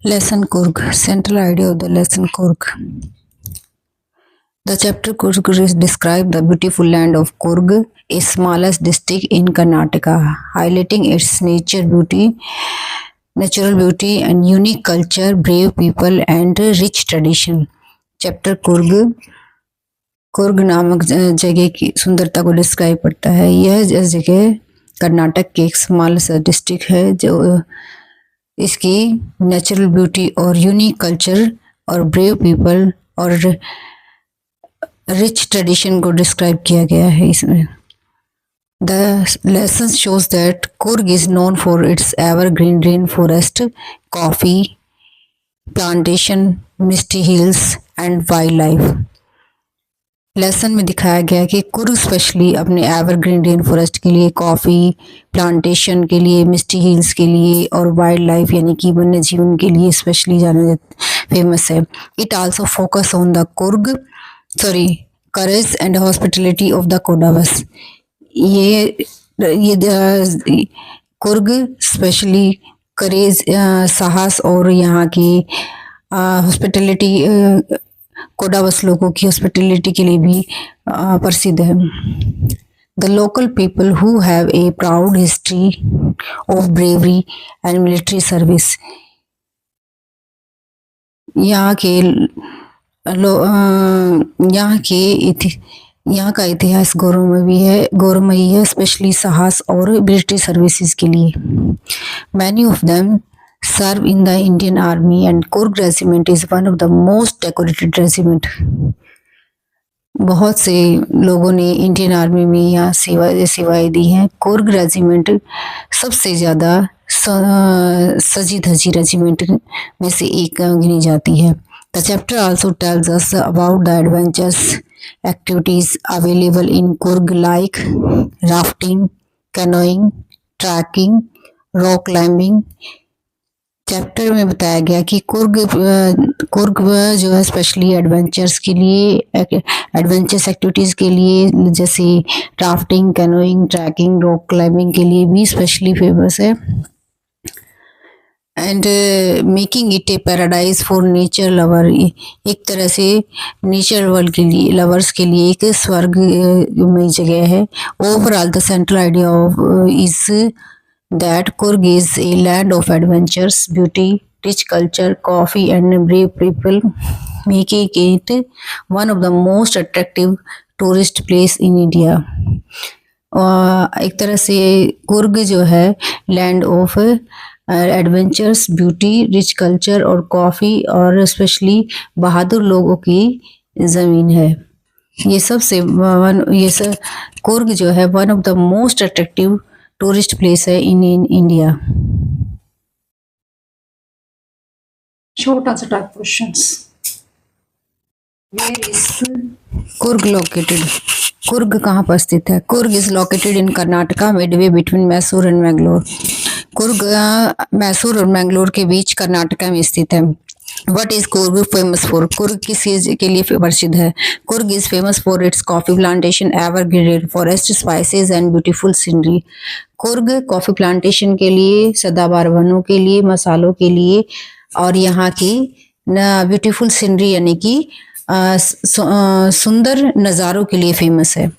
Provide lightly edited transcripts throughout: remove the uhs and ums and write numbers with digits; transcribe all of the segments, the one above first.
Lesson Kurg. Central idea of the lesson Kurg. The chapter Kurg describes the beautiful land of Kurg, a smallest district in Karnataka, highlighting its natural beauty and unique culture, brave people and rich tradition. Chapter Coorg नामक जगह की सुंदरता को describe करता है। यह जगह कर्नाटक के एक स्मॉल सा डिस्ट्रिक्ट है जो इसकी नेचुरल ब्यूटी और यूनिक कल्चर और ब्रेव पीपल और रिच ट्रेडिशन को डिस्क्राइब किया गया है इसमें। The lesson shows that Coorg is known for its evergreen rainforest, coffee plantation, misty hills and wildlife. Lesson में दिखाया गया कि कुर्ग स्पेशली अपने एवरग्रीन रेन फॉरेस्ट के लिए, कॉफ़ी प्लांटेशन के लिए, मिस्टी हिल्स के लिए और वाइल्ड लाइफ यानी कि वन्य जीवन के लिए स्पेशली फेमस है। It also focus on the courage and hospitality of the Kodavas. ये कुर्ग स्पेशली करेज, साहस और यहाँ की हॉस्पिटलिटी, कोडावस लोगों की हॉस्पिटलिटी के लिए भी प्रसिद्ध है। The local people who have a proud history of bravery and military service. यहाँ का इतिहास गौरवमयी है स्पेशली साहस और मिलिट्री सर्विसेज के लिए। Many of them serve in the Indian Army and Coorg Regiment is one of the most decorated regiment. बहुत से लोगों ने इंडियन आर्मी में यहाँ सेवाएं दी हैं। कुर्ग रेजिमेंट सबसे ज़्यादा सजी धजी रेजिमेंट में से एक गिनी जाती है। The chapter also tells us about the adventures activities available in Coorg like rafting, canoeing, trekking, rock climbing। Chapter में बताया गया कि कुर्ग जो है स्पेशली एडवेंचर्स एक्टिविटीज़ के लिए जैसे rafting, canoeing, trekking, rock climbing के लिए भी स्पेशली फेमस है। And making it a paradise for nature lover. एक तरह से नेचर वर्ल्ड के लिए लवर्स के लिए एक स्वर्गमयी जगह है। Overall the central idea of is that Coorg is a land of adventures, beauty, rich culture, coffee and brave people, making it one of the most attractive tourist place in India. एक तरह से कुर्ग जो है land of adventures, beauty, rich culture और coffee और specially बहादुर लोगों की ज़मीन है। कुर्ग जो है one of the most attractive tourist place है in India. Short answer type questions. Where is Coorg located? Coorg कहाँ पर स्थित है? Coorg is located in Karnataka midway between Mysore and Mangalore. Coorg Mysore और मैंगलोर के बीच कर्नाटका में स्थित है। What is Coorg famous for? Coorg किस चीज के लिए प्रसिद्ध है? Coorg is famous for its coffee plantation, evergreen forest, spices and beautiful scenery. Coorg coffee plantation के लिए, सदाबहार वनों के लिए, मसालों के लिए और यहाँ की ब्यूटीफुल सीनरी यानी कि सुंदर नज़ारों के लिए फेमस है।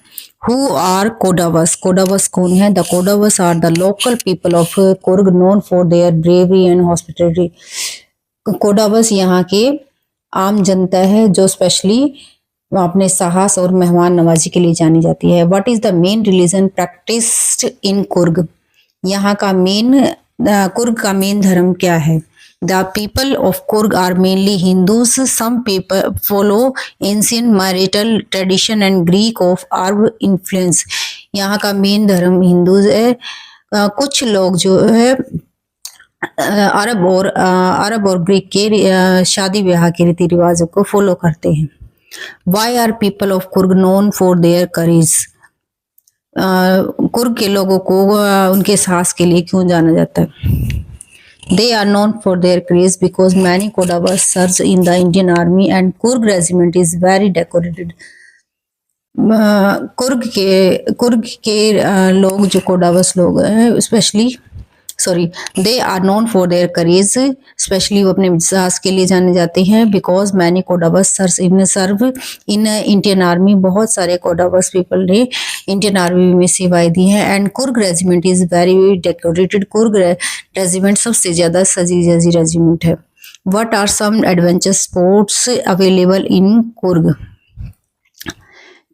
Who are Kodavas? Kodavas कौन है? The Kodavas are the local people of Coorg known for their bravery and hospitality. कोडावस यहाँ के आम जनता है जो स्पेशली अपने साहस और मेहमान नवाजी के लिए जानी जाती है। What is the main religion practised in Coorg? यहाँ का कुर्ग का मेन धर्म क्या है? The people of Coorg are mainly Hindus, some people follow ancient marital tradition and Greek of Arab influence. यहाँ का मेन धर्म हिंदूज है। कुछ लोग जो है अरब और ग्रीक के शादी ब्याह के रीति रिवाजों को फॉलो करते हैं। Why are people of Coorg known for their courage? Coorg के लोगों को उनके साहस के लिए क्यों जाना जाता है? They are known for their courage because many Kodavas serve in the Indian army and Coorg regiment is very decorated. Coorg के लोग जो कोडावस लोग हैं specially sorry they are known for their courage, specially वो अपने साहस के लिए जाने जाते हैं। Because many Kodavas serve in Indian army, बहुत सारे कोडावस पीपल ने इंडियन आर्मी में सेवाएं दी हैं। And Coorg regiment is very decorated, Coorg regiment सबसे ज्यादा सजी धजी रेजिमेंट है। What are some adventure sports available in Coorg?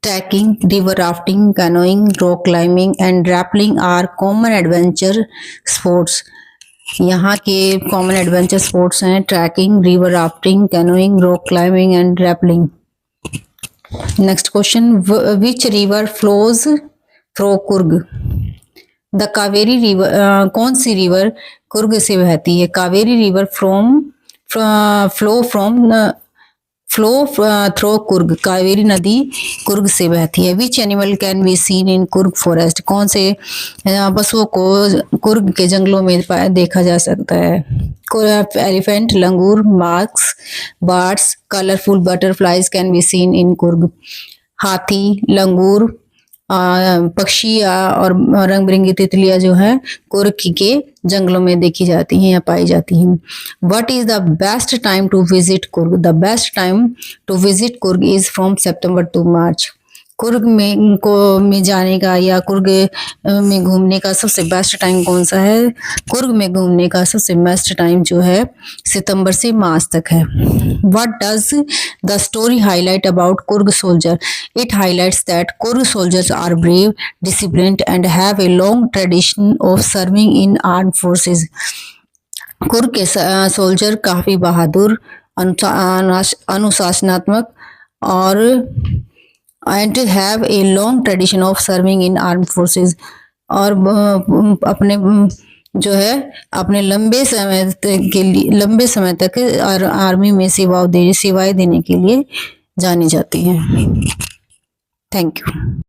Trekking, river rafting, canoeing, rock climbing and rappelling are common adventure sports. यहाँ के कॉमन एडवेंचर स्पोर्ट्स हैं trekking, river rafting, canoeing, rock climbing and rappelling. Next question, which river flows through Coorg? The Kaveri river, कौन सी river Coorg से बहती है? Kaveri river flow through Coorg, Kaveri नदी कुर्ग से बहती है। Which animal can be seen in Coorg forest? कौन से पशुओं को कुर्ग के जंगलों में देखा जा सकता है? Elephant, langur, marks, birds, colourful butterflies can be seen in Coorg. हाथी, लंगूर, पक्षी और रंग बिरंगी तितलियां जो है कुर्ग के जंगलों में देखी जाती हैं या पाई जाती हैं। What is the best time to visit Coorg? The best time to visit Coorg is from September to March. Coorg में जाने का या कुर्ग में घूमने का सबसे बेस्ट टाइम कौन सा है? कुर्ग में घूमने का सबसे बेस्ट टाइम जो है सितंबर से मार्च तक है। What does the story highlight about Kurg soldier? It highlights that Kurg soldiers are brave, disciplined, and have a long tradition of serving in armed forces. Coorg के सोल्जर काफी बहादुर, अनुशासनात्मक और and have a long tradition of serving in armed forces, और अपने जो है अपने लंबे समय तक आर्मी में सेवाएं देने के लिए जानी जाती हैं। Thank you.